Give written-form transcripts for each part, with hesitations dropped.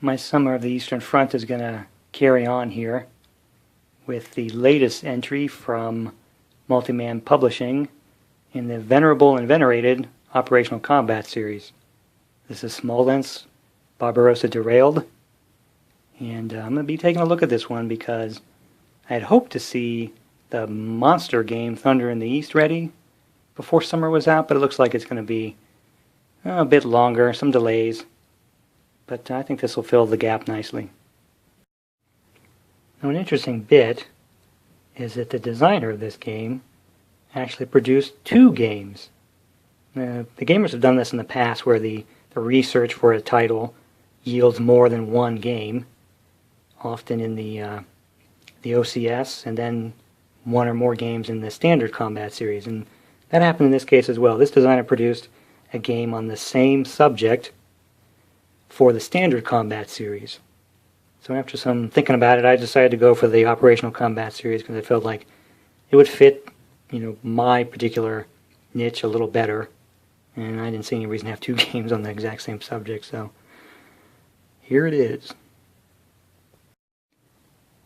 My Summer of the Eastern Front is going to carry on here with the latest entry from Multiman Publishing in the venerable and venerated Operational Combat series. This is Smolensk, Barbarossa Derailed, and I'm going to be taking a look at this one because I had hoped to see the monster game Thunder in the East ready before summer was out, but it looks like it's going to be a bit longer, some delays. But I think this will fill the gap nicely. Now, an interesting bit is that the designer of this game actually produced 2 games. The gamers have done this in the past where the research for a title yields more than 1 game, often in the OCS, and then 1 or more games in the standard combat series. And that happened in this case as well. This designer produced a game on the same subject for the standard combat series. So after some thinking about it, I decided to go for the operational combat series because I felt like it would fit, my particular niche a little better, and I didn't see any reason to have 2 games on the exact same subject. So here it is.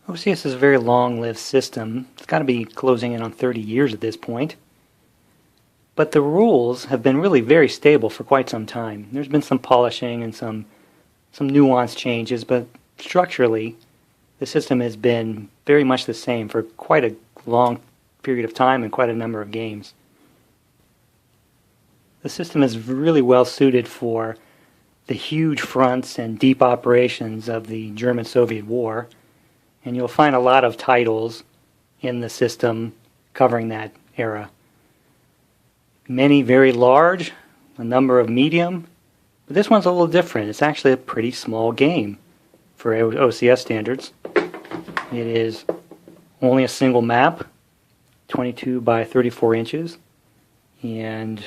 OCS is a very long-lived system. It's got to be closing in on 30 years at this point. But the rules have been really very stable for quite some time. There's been some polishing and some nuanced changes, but structurally, the system has been very much the same for quite a long period of time and quite a number of games. The system is really well suited for the huge fronts and deep operations of the German-Soviet War, and you'll find a lot of titles in the system covering that era. Many very large, a number of medium, but this one's a little different. It's actually a pretty small game for OCS standards. It is only a single map, 22 by 34 inches, and,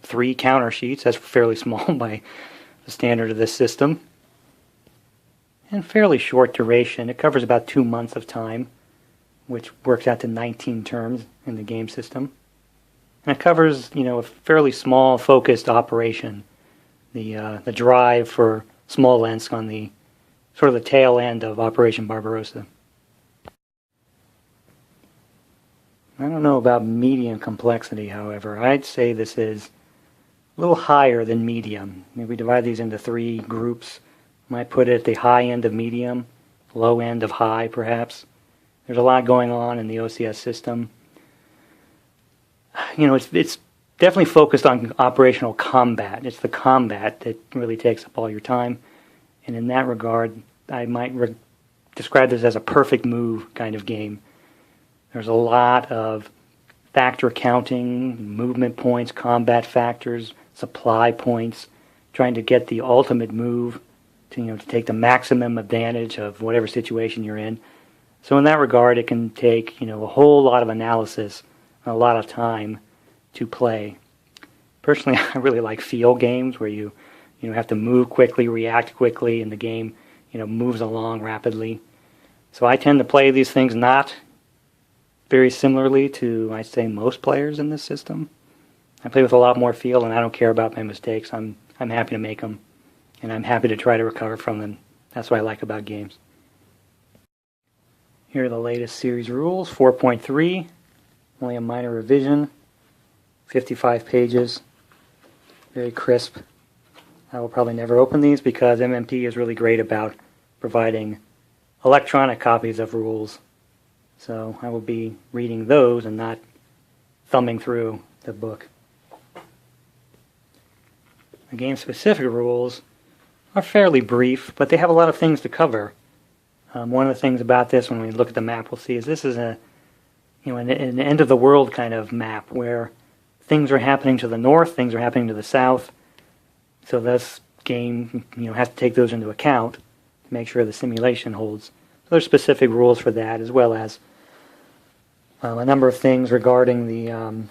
3 counter sheets. That's fairly small by the standard of this system. And fairly short duration. It covers about 2 months of time, which works out to 19 turns in the game system. And it covers, a fairly small, focused operation. The drive for Smolensk on the sort of the tail end of Operation Barbarossa. I don't know about medium complexity, however. I'd say this is a little higher than medium. If we divide these into 3 groups, I might put it at the high end of medium, low end of high, perhaps. There's a lot going on in the OCS system. It's definitely focused on operational combat. It's the combat that really takes up all your time. And in that regard, I might describe this as a perfect move kind of game. There's a lot of factor counting, movement points, combat factors, supply points, trying to get the ultimate move to take the maximum advantage of whatever situation you're in. So in that regard, it can take a whole lot of analysis, a lot of time to play. Personally, I really like feel games where you have to move quickly, react quickly, and the game moves along rapidly. So I tend to play these things not very similarly to, I'd say, most players in this system. I play with a lot more feel, and I don't care about my mistakes. I'm happy to make them, and I'm happy to try to recover from them. That's what I like about games. Here are the latest series rules, 4.3, only a minor revision, 55 pages, very crisp. I will probably never open these because MMP is really great about providing electronic copies of rules. So I will be reading those and not thumbing through the book. The game-specific rules are fairly brief, but they have a lot of things to cover. One of the things about this, when we look at the map, we'll see is this is an end-of-the-world kind of map where things are happening to the north, things are happening to the south. So this game, has to take those into account to make sure the simulation holds. So there's specific rules for that, as well as a number of things regarding the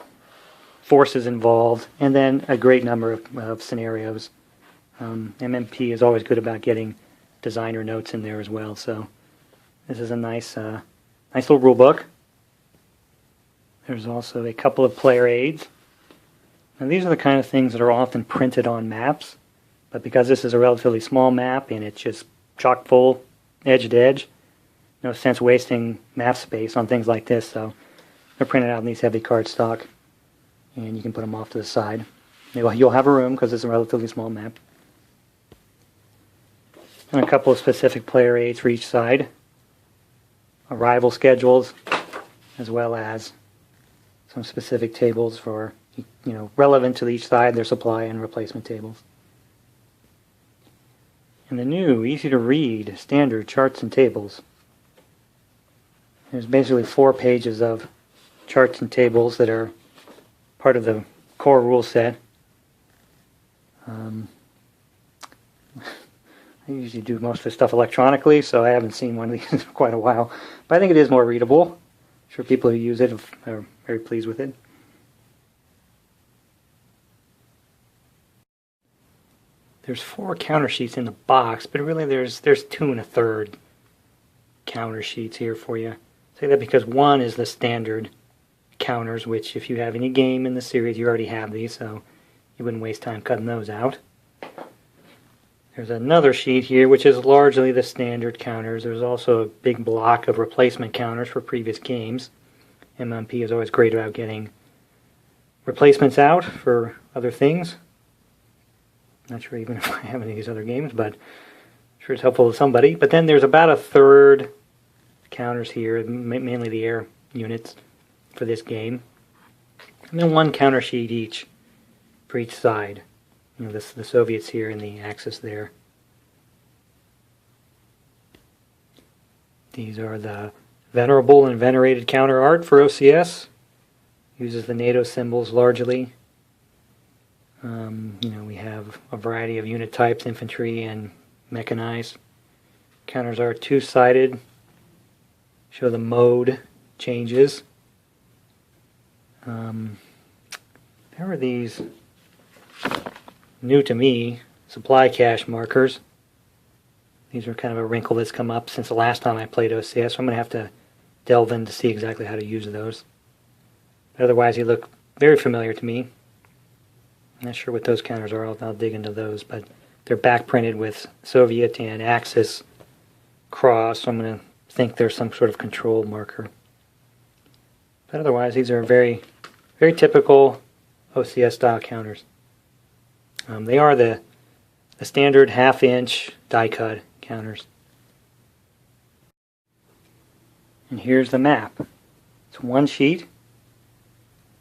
forces involved, and then a great number of scenarios. MMP is always good about getting designer notes in there as well. So this is a nice little rule book. There's also a couple of player aids. Now these are the kind of things that are often printed on maps. But because this is a relatively small map and it's just chock full, edge to edge, no sense wasting map space on things like this. So they're printed out in these heavy cardstock, and you can put them off to the side. You'll have a room because it's a relatively small map. And a couple of specific player aids for each side. Arrival schedules, as well as some specific tables for, relevant to each side, their supply and replacement tables. And the new, easy to read, standard charts and tables. There's basically 4 pages of charts and tables that are part of the core rule set. I usually do most of the stuff electronically, so I haven't seen one of these in quite a while. But I think it is more readable. I'm sure people who use it are very pleased with it. There's 4 counter sheets in the box, but really there's 2 1/3 counter sheets here for you. I say that because one is the standard counters, which if you have any game in the series, you already have these, so you wouldn't waste time cutting those out. There's another sheet here, which is largely the standard counters. There's also a big block of replacement counters for previous games. MMP is always great about getting replacements out for other things. Not sure even if I have any of these other games, but I'm sure it's helpful to somebody. But then there's about 1/3 counters here, mainly the air units for this game. And then 1 counter sheet each for each side. The Soviets here and the Axis there. These are the venerable and venerated counter art for OCS. Uses the NATO symbols largely. We have a variety of unit types, infantry and mechanized. Counters are 2-sided. Show the mode changes. There are these new to me supply cache markers. These are kind of a wrinkle that's come up since the last time I played OCS, so I'm going to have to delve in to see exactly how to use those. But otherwise, they look very familiar to me. I'm not sure what those counters are. I'll dig into those, but they're back printed with Soviet and Axis cross, so I'm going to think there's some sort of control marker. But otherwise, these are very, very typical OCS style counters. They are the standard 1/2-inch die cut counters. And here's the map. It's 1 sheet,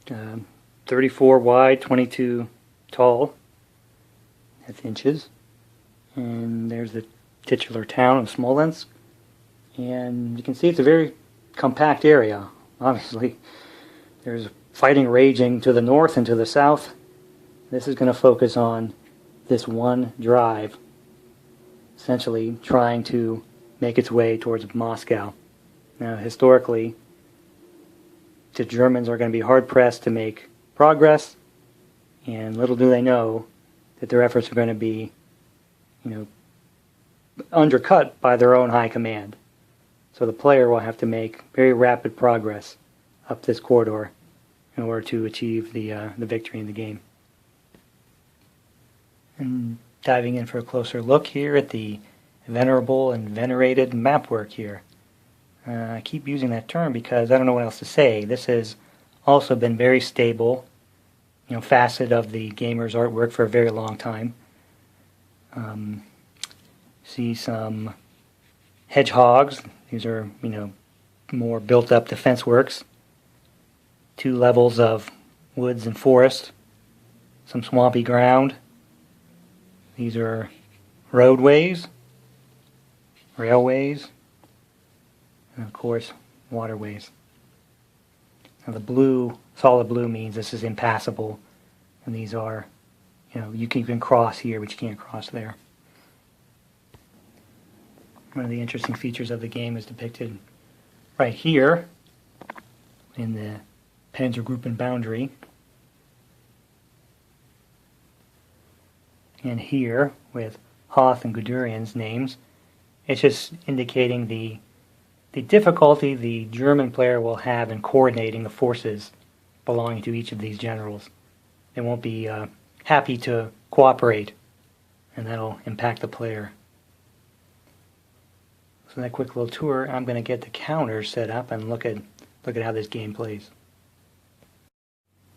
34 wide, 22 tall. That's inches. And there's the titular town of Smolensk. And you can see it's a very compact area. Obviously, there's fighting raging to the north and to the south. This is going to focus on this one drive, essentially trying to make its way towards Moscow. Now, historically, the Germans are going to be hard-pressed to make progress, and little do they know that their efforts are going to be, undercut by their own high command. So the player will have to make very rapid progress up this corridor in order to achieve the victory in the game. And diving in for a closer look here at the venerable and venerated map work here. I keep using that term because I don't know what else to say. This has also been very stable, facet of the gamer's artwork for a very long time. See some hedgehogs. These are, more built-up defense works. 2 levels of woods and forest. Some swampy ground. These are roadways, railways, and of course, waterways. Now the blue, solid blue, means this is impassable, and these are, you can cross here, but you can't cross there. One of the interesting features of the game is depicted right here in the Panzergruppen boundary. And here, with Hoth and Guderian's names, it's just indicating the difficulty the German player will have in coordinating the forces belonging to each of these generals. They won't be happy to cooperate and that'll impact the player. So that quick little tour, I'm going to get the counters set up and look at how this game plays.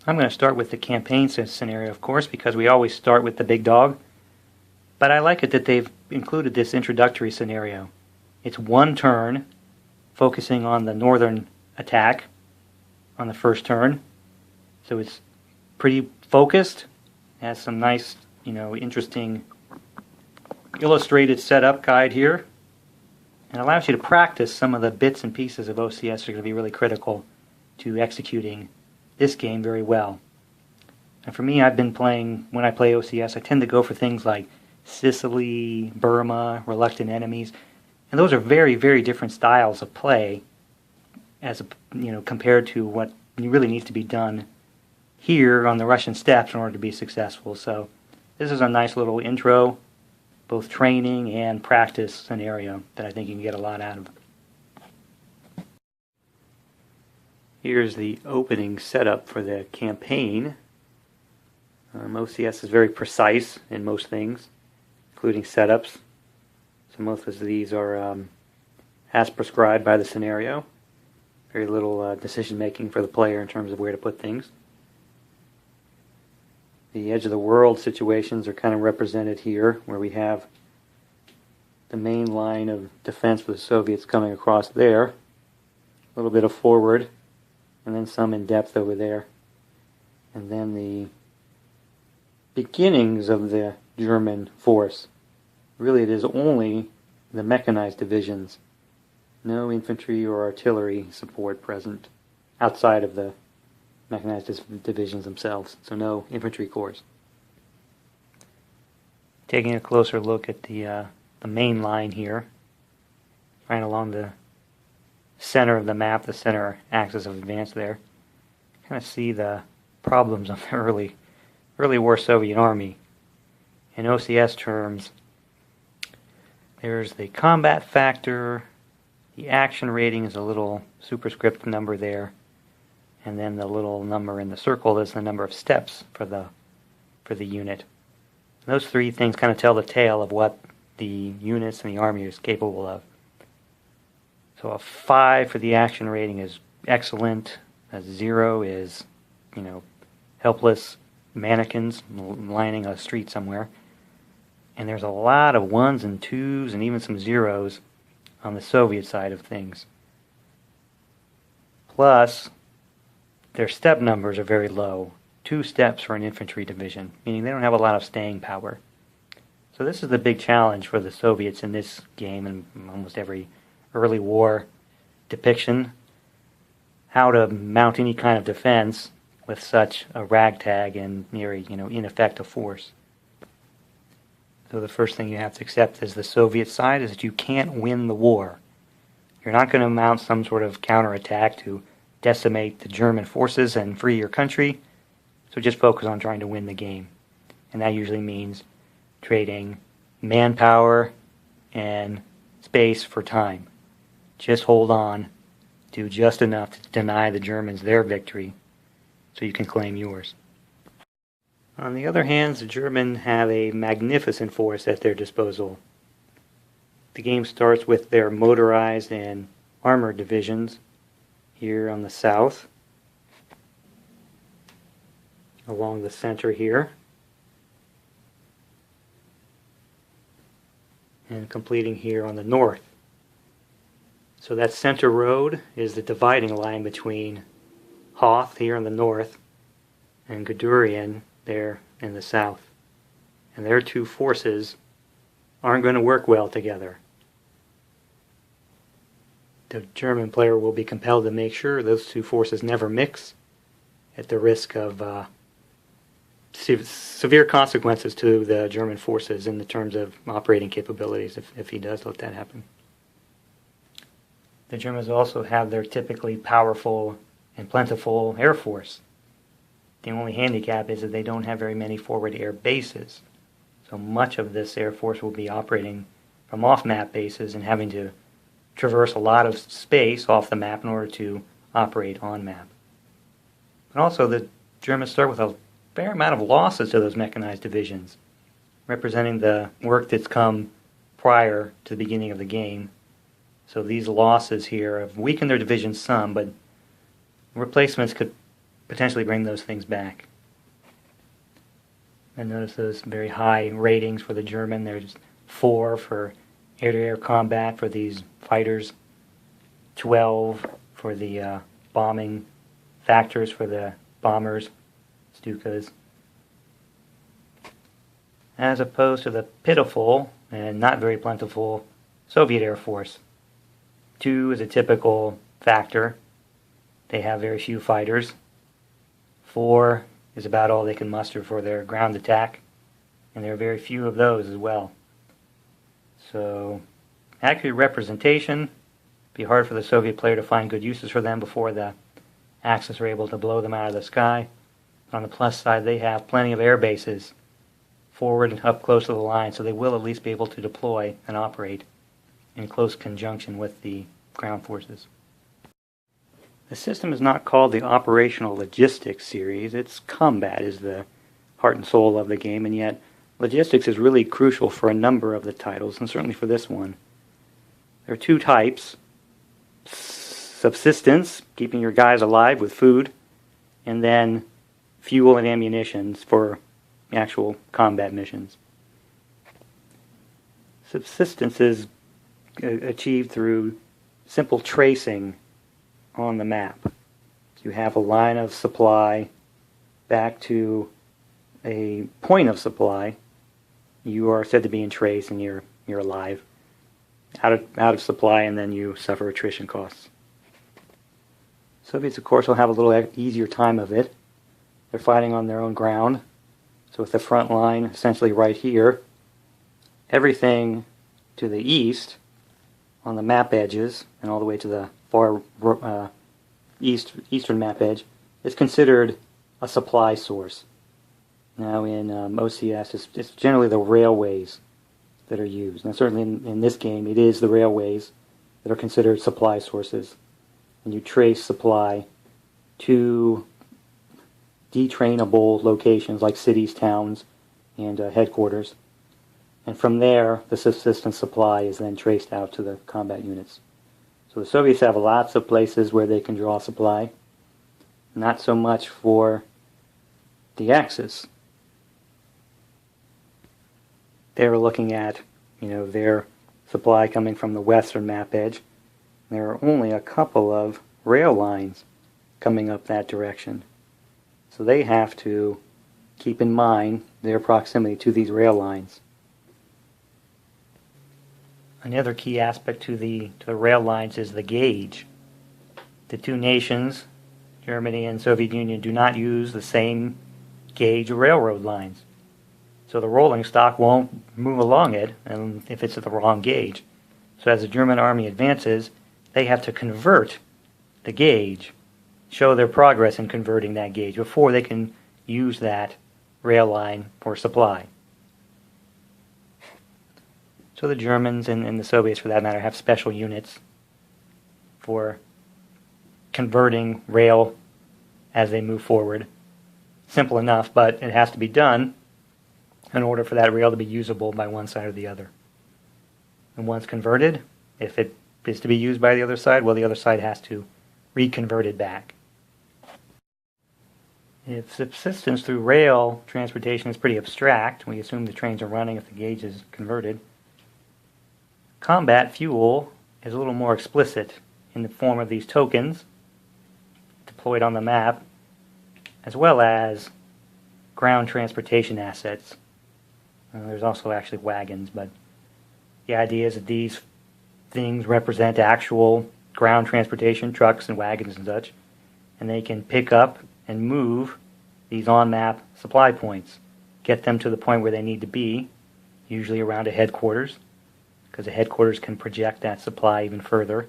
I'm going to start with the campaign scenario, of course, because we always start with the big dog. But I like it that they've included this introductory scenario. It's one turn, focusing on the northern attack on the first turn. So it's pretty focused, has some nice, interesting illustrated setup guide here, and allows you to practice some of the bits and pieces of OCS that are going to be really critical to executing this game very well. And for me, I've been playing, when I play OCS, I tend to go for things like Sicily, Burma, Reluctant Enemies, and those are very, very different styles of play as compared to what really needs to be done here on the Russian steppes in order to be successful. So this is a nice little intro, both training and practice scenario that I think you can get a lot out of. Here's the opening setup for the campaign. OCS is very precise in most things, including setups. So most of these are as prescribed by the scenario. Very little decision making for the player in terms of where to put things. The edge of the world situations are kind of represented here, where we have the main line of defense for the Soviets coming across there, a little bit of forward, and then some in depth over there. And then the beginnings of the German force. Really, it is only the mechanized divisions. No infantry or artillery support present outside of the mechanized divisions themselves, so no infantry corps. Taking a closer look at the main line here, right along the center of the map, the center axis of advance there, kind of see the problems of the early war Soviet army. In OCS terms, there's the combat factor, the action rating is a little superscript number there, and then the little number in the circle is the number of steps for the unit. And those three things kind of tell the tale of what the units and the army is capable of. So a 5 for the action rating is excellent. A 0 is, helpless mannequins lining a street somewhere. And there's a lot of 1s and 2s and even some 0s on the Soviet side of things. Plus, their step numbers are very low. 2 steps for an infantry division, meaning they don't have a lot of staying power. So this is the big challenge for the Soviets in this game and almost every early war depiction. How to mount any kind of defense with such a ragtag and near ineffective force. So the first thing you have to accept as the Soviet side is that you can't win the war. You're not going to mount some sort of counterattack to decimate the German forces and free your country. So just focus on trying to win the game. And that usually means trading manpower and space for time. Just hold on. Do just enough to deny the Germans their victory so you can claim yours. On the other hand, the Germans have a magnificent force at their disposal. The game starts with their motorized and armored divisions here on the south, along the center here, and completing here on the north. So that center road is the dividing line between Hoth here in the north and Guderian there in the south. And their two forces aren't going to work well together. The German player will be compelled to make sure those two forces never mix at the risk of severe consequences to the German forces in the terms of operating capabilities if he does let that happen. The Germans also have their typically powerful and plentiful air force. The only handicap is that they don't have very many forward air bases. So much of this air force will be operating from off-map bases and having to traverse a lot of space off the map in order to operate on map. But also the Germans start with a fair amount of losses to those mechanized divisions. representing the work that's come prior to the beginning of the game. So these losses here have weakened their division some, but replacements could potentially bring those things back. And notice those very high ratings for the German. There's 4 for air-to-air combat for these fighters, 12 for the bombing factors for the bombers, Stukas, as opposed to the pitiful and not very plentiful Soviet Air Force. 2 is a typical factor. They have very few fighters. 4 is about all they can muster for their ground attack, and there are very few of those as well. So, accurate representation. Be hard for the Soviet player to find good uses for them before the Axis are able to blow them out of the sky. But on the plus side, they have plenty of air bases forward and up close to the line, so they will at least be able to deploy and operate in close conjunction with the ground forces. The system is not called the Operational Logistics series. Its combat is the heart and soul of the game, and yet logistics is really crucial for a number of the titles, and certainly for this one. There are 2 types: subsistence, keeping your guys alive with food, and then fuel and ammunitions for actual combat missions. Subsistence is achieved through simple tracing on the map. You have a line of supply back to a point of supply. You are said to be in trace, and you're alive. Out of supply, and then you suffer attrition costs. Soviets, of course, will have a little easier time of it. They're fighting on their own ground. So with the front line essentially right here, everything to the east on the map edges and all the way to the far eastern map edge is considered a supply source. Now in OCS, it's generally the railways that are used. Now certainly in this game, it is the railways that are considered supply sources. And you trace supply to detrainable locations like cities, towns, and headquarters. And from there, the subsistence supply is then traced out to the combat units. So the Soviets have lots of places where they can draw supply. Not so much for the Axis. They're looking at, their supply coming from the western map edge. There are only a couple of rail lines coming up that direction. So they have to keep in mind their proximity to these rail lines. Another key aspect to the rail lines is the gauge. The 2 nations, Germany and Soviet Union, do not use the same gauge railroad lines. So the rolling stock won't move along it if it's at the wrong gauge. So as the German army advances, they have to convert the gauge, show their progress in converting that gauge before they can use that rail line for supply. So the Germans and the Soviets, for that matter, have special units for converting rail as they move forward. Simple enough, but it has to be done in order for that rail to be usable by one side or the other. And once converted, if it is to be used by the other side, well, the other side has to reconvert it back. If subsistence through rail transportation is pretty abstract, we assume the trains are running if the gauge is converted. Combat fuel is a little more explicit in the form of these tokens deployed on the map, as well as ground transportation assets. There's also actually wagons, but the idea is that these things represent actual ground transportation, trucks and wagons and such, and they can pick up and move these on-map supply points, get them to the point where they need to be, usually around a headquarters, because the headquarters can project that supply even further.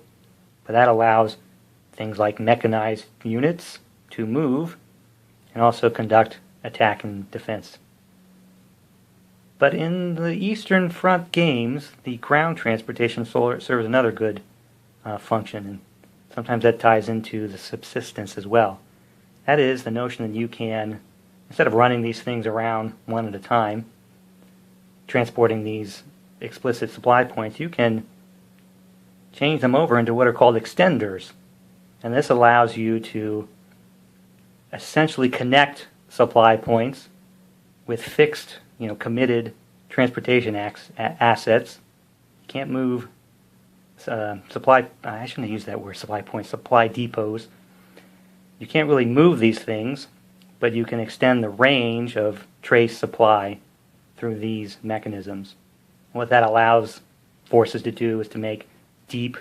But that allows things like mechanized units to move and also conduct attack and defense. But in the Eastern Front games, the ground transportation serves another good function, and sometimes that ties into the subsistence as well. That is the notion that you can, instead of running these things around one at a time, transporting these explicit supply points, you can change them over into what are called extenders. And this allows you to essentially connect supply points with fixed, committed transportation assets. You can't move I shouldn't use that word, supply points, supply depots. You can't really move these things, but you can extend the range of trace supply through these mechanisms. What that allows forces to do is to make deep,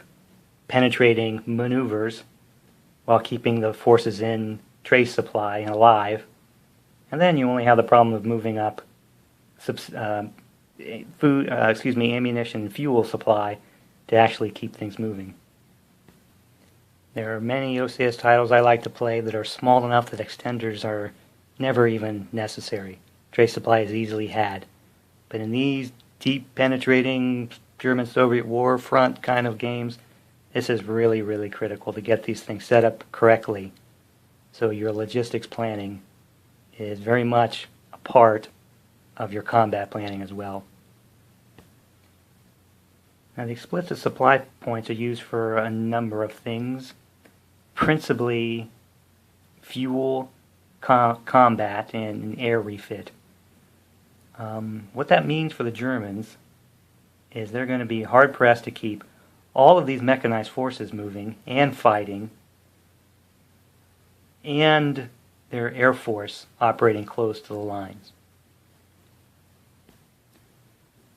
penetrating maneuvers while keeping the forces in trace supply alive. And then you only have the problem of moving up ammunition and fuel supply to actually keep things moving. There are many OCS titles I like to play that are small enough that extenders are never even necessary. Trace supply is easily had. But in these deep penetrating German-Soviet war front kind of games, this is really, really critical to get these things set up correctly. So your logistics planning is very much a part of your combat planning as well. Now, the explicit supply points are used for a number of things, principally fuel, combat, and air refit. What that means for the Germans is they're going to be hard-pressed to keep all of these mechanized forces moving and fighting, and their air force operating close to the lines.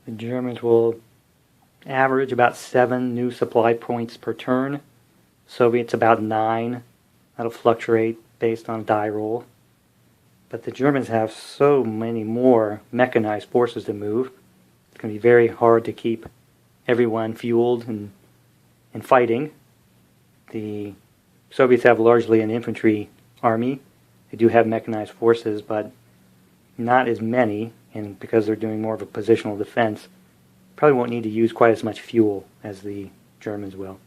The Germans will average about 7 new supply points per turn. Soviets about 9. That'll fluctuate based on die roll. But the Germans have so many more mechanized forces to move. It's going to be very hard to keep everyone fueled and fighting. The Soviets have largely an infantry army. They do have mechanized forces, but not as many, and because they're doing more of a positional defense, probably won't need to use quite as much fuel as the Germans will.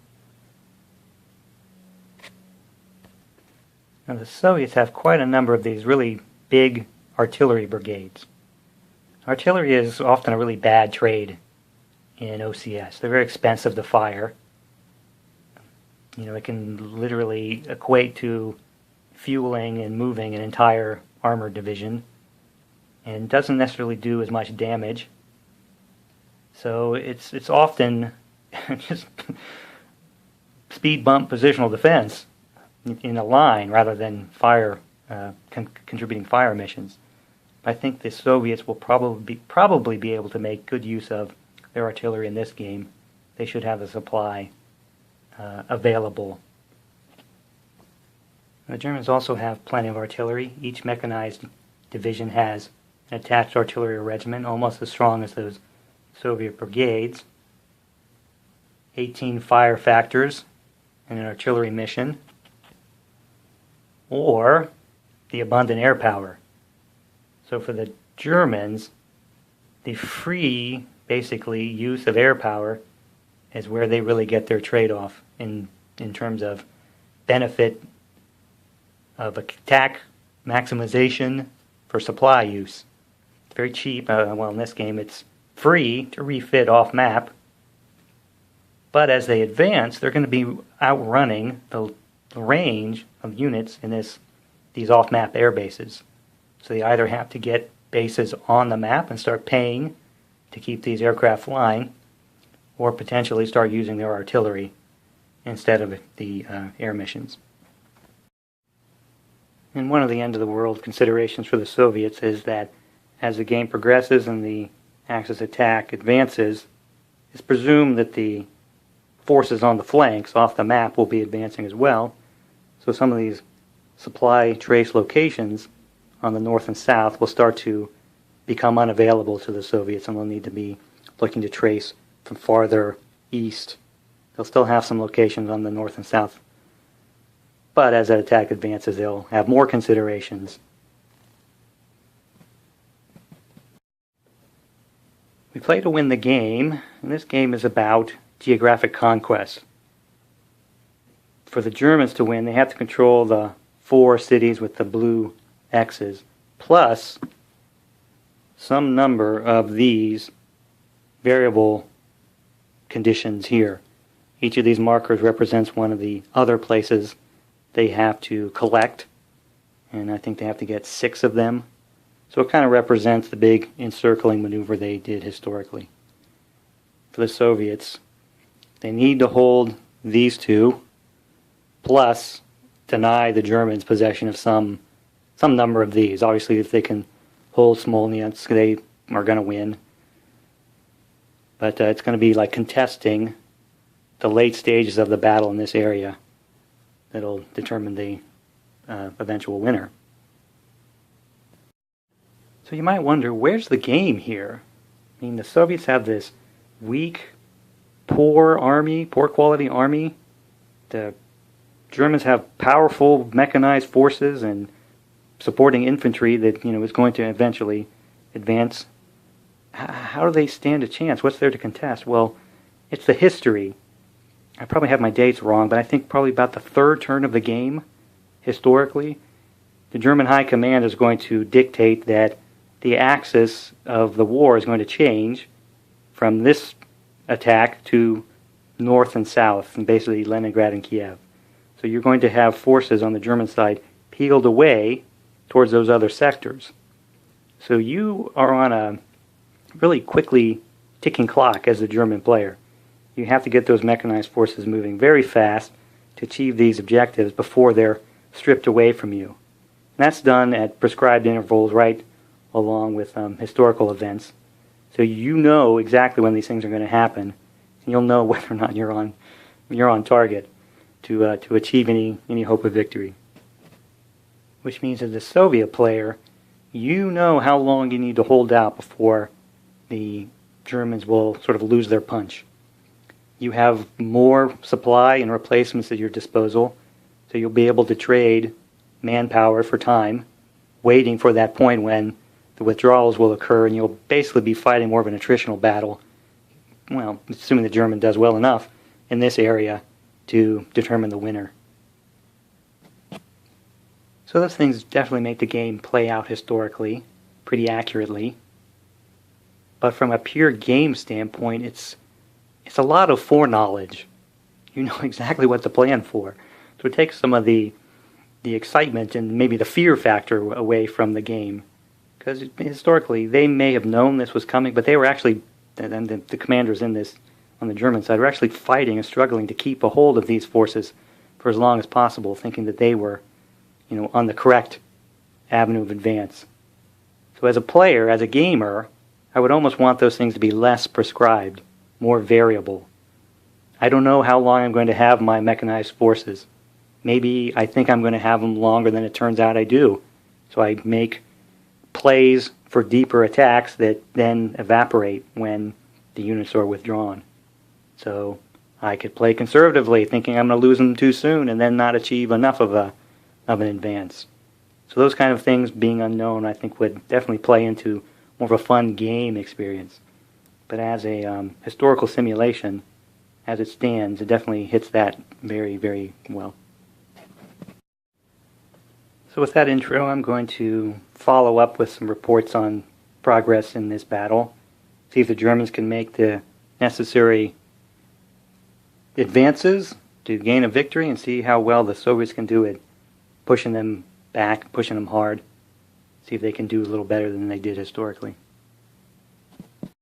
Now, the Soviets have quite a number of these really big artillery brigades. Artillery is often a really bad trade in OCS. They're very expensive to fire. It can literally equate to fueling and moving an entire armored division, and doesn't necessarily do as much damage. So it's often just speed bump positional defense in a line rather than fire contributing fire missions. I think the Soviets will probably be able to make good use of their artillery in this game. They should have the supply available. The Germans also have plenty of artillery. Each mechanized division has an attached artillery regiment, almost as strong as those Soviet brigades. 18 fire factors in an artillery mission, or the abundant air power. So for the Germans, the free, basically, use of air power is where they really get their trade-off in terms of benefit of attack maximization for supply use. It's very cheap. In this game, it's free to refit off-map. But as they advance, they're going to be outrunning the range of units in these off-map air bases. So they either have to get bases on the map and start paying to keep these aircraft flying, or potentially start using their artillery instead of the air missions. And one of the end-of-the-world considerations for the Soviets is that as the game progresses and the Axis attack advances, it's presumed that the forces on the flanks off the map will be advancing as well. So some of these supply trace locations on the north and south will start to become unavailable to the Soviets, and they'll need to be looking to trace from farther east. They'll still have some locations on the north and south, but as that attack advances, they'll have more considerations. We play to win the game, and this game is about geographic conquest. For the Germans to win, they have to control the 4 cities with the blue X's, plus some number of these variable conditions here. Each of these markers represents one of the other places they have to collect, and I think they have to get 6 of them. So it kind of represents the big encircling maneuver they did historically. For the Soviets, they need to hold these 2, plus deny the Germans possession of some number of these. Obviously, if they can hold Smolensk, they are going to win. But it's going to be like contesting the late stages of the battle in this area that'll determine the eventual winner. So you might wonder, where's the game here? I mean, the Soviets have this weak, poor quality army. The Germans have powerful mechanized forces and supporting infantry that is going to eventually advance. How do they stand a chance? What's there to contest? Well, it's the history. I probably have my dates wrong, but I think probably about the 3rd turn of the game, historically, the German High Command is going to dictate that the axis of the war is going to change from this attack to north and south, and basically Leningrad and Kiev. So you're going to have forces on the German side peeled away towards those other sectors. So you are on a really quickly ticking clock as a German player. You have to get those mechanized forces moving very fast to achieve these objectives before they're stripped away from you. And that's done at prescribed intervals right along with historical events. So you know exactly when these things are going to happen, and you'll know whether or not you're on target to achieve any hope of victory. Which means as a Soviet player, you know how long you need to hold out before the Germans will sort of lose their punch. You have more supply and replacements at your disposal, so you'll be able to trade manpower for time, waiting for that point when the withdrawals will occur, and you'll basically be fighting more of an attritional battle, well, assuming the German does well enough in this area to determine the winner. So those things definitely make the game play out historically pretty accurately. But from a pure game standpoint, it's a lot of foreknowledge. You know exactly what to plan for. So it takes some of the excitement and maybe the fear factor away from the game. Because historically, they may have known this was coming, but they were actually, and the commanders in this, on the German side, were actually fighting and struggling to keep a hold of these forces for as long as possible, thinking that they were, on the correct avenue of advance. So as a player, as a gamer, I would almost want those things to be less prescribed, more variable. I don't know how long I'm going to have my mechanized forces. Maybe I think I'm going to have them longer than it turns out I do. So I make plays for deeper attacks that then evaporate when the units are withdrawn. So I could play conservatively, thinking I'm going to lose them too soon and then not achieve enough of an advance. So those kind of things being unknown, I think, would definitely play into more of a fun game experience. But as a historical simulation, as it stands, it definitely hits that very, very well. So with that intro, I'm going to follow up with some reports on progress in this battle, see if the Germans can make the necessary advances to gain a victory, and see how well the Soviets can do it, pushing them back, pushing them hard, see if they can do a little better than they did historically.